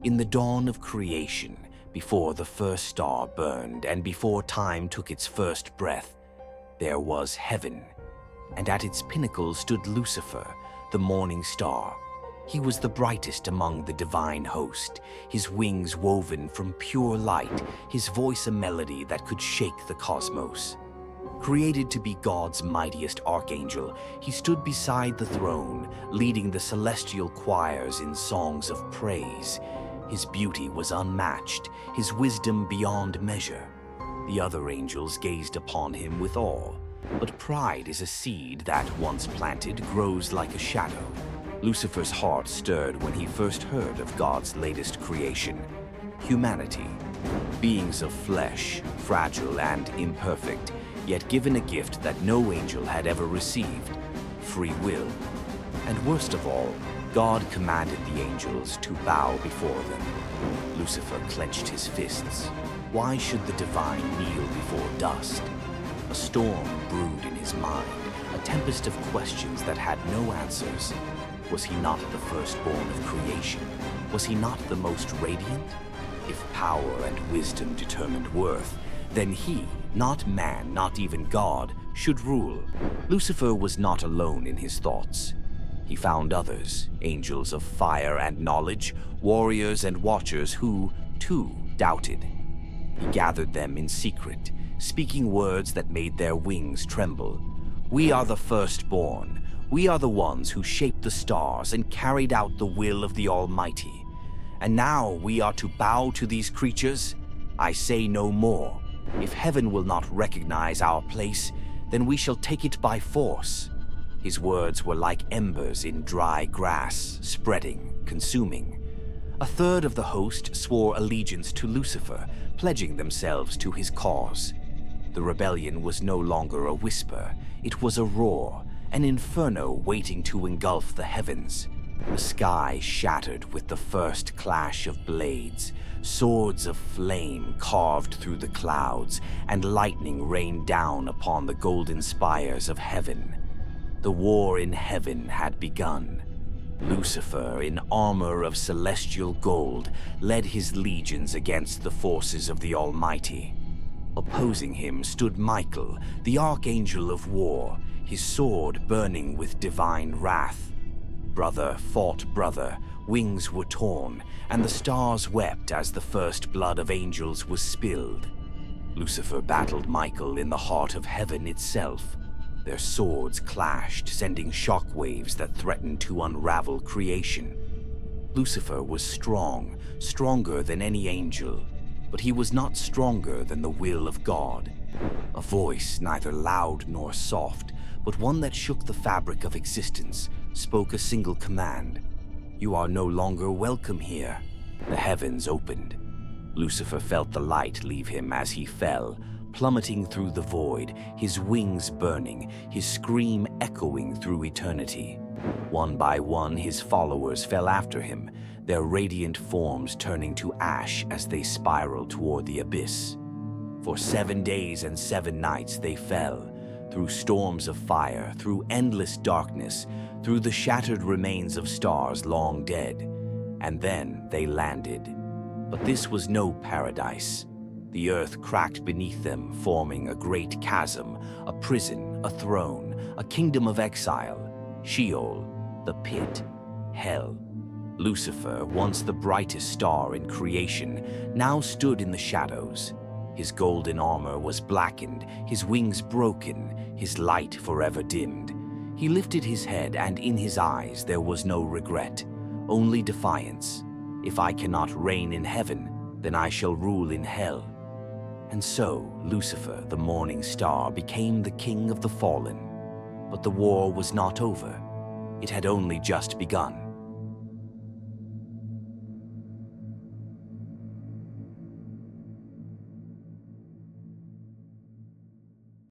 In the dawn of creation, before the first star burned and before time took its first breath, there was heaven, and at its pinnacle stood Lucifer, the morning star. He was the brightest among the divine host, his wings woven from pure light, his voice a melody that could shake the cosmos. Created to be God's mightiest archangel, he stood beside the throne, leading the celestial choirs in songs of praise. His beauty was unmatched, his wisdom beyond measure. The other angels gazed upon him with awe, but pride is a seed that, once planted, grows like a shadow. Lucifer's heart stirred when he first heard of God's latest creation, humanity. Beings of flesh, fragile and imperfect, yet given a gift that no angel had ever received, free will. And worst of all, God commanded the angels to bow before them. Lucifer clenched his fists. Why should the divine kneel before dust? A storm brewed in his mind, a tempest of questions that had no answers. Was he not the firstborn of creation? Was he not the most radiant? If power and wisdom determined worth, then he, not man, not even God, should rule. Lucifer was not alone in his thoughts. He found others, angels of fire and knowledge, warriors and watchers who, too, doubted. He gathered them in secret, speaking words that made their wings tremble. We are the firstborn. We are the ones who shaped the stars and carried out the will of the Almighty. And now we are to bow to these creatures? I say no more. If heaven will not recognize our place, then we shall take it by force. His words were like embers in dry grass, spreading, consuming. A third of the host swore allegiance to Lucifer, pledging themselves to his cause. The rebellion was no longer a whisper, it was a roar, an inferno waiting to engulf the heavens. The sky shattered with the first clash of blades. Swords of flame carved through the clouds, and lightning rained down upon the golden spires of heaven. The war in heaven had begun. Lucifer, in armor of celestial gold, led his legions against the forces of the Almighty. Opposing him stood Michael, the archangel of war, his sword burning with divine wrath. Brother fought brother, wings were torn, and the stars wept as the first blood of angels was spilled. Lucifer battled Michael in the heart of heaven itself. Their swords clashed, sending shockwaves that threatened to unravel creation. Lucifer was strong, stronger than any angel, but he was not stronger than the will of God. A voice neither loud nor soft, but one that shook the fabric of existence, spoke a single command. You are no longer welcome here. The heavens opened. Lucifer felt the light leave him as he fell, plummeting through the void, his wings burning, his scream echoing through eternity. One by one, his followers fell after him, their radiant forms turning to ash as they spiraled toward the abyss. For 7 days and 7 nights they fell, through storms of fire, through endless darkness, through the shattered remains of stars long dead. And then they landed. But this was no paradise. The earth cracked beneath them, forming a great chasm, a prison, a throne, a kingdom of exile, Sheol, the pit, hell. Lucifer, once the brightest star in creation, now stood in the shadows. His golden armor was blackened, his wings broken, his light forever dimmed. He lifted his head, and in his eyes there was no regret, only defiance. If I cannot reign in heaven, then I shall rule in hell. And so Lucifer, the morning star, became the king of the fallen. But the war was not over. It had only just begun.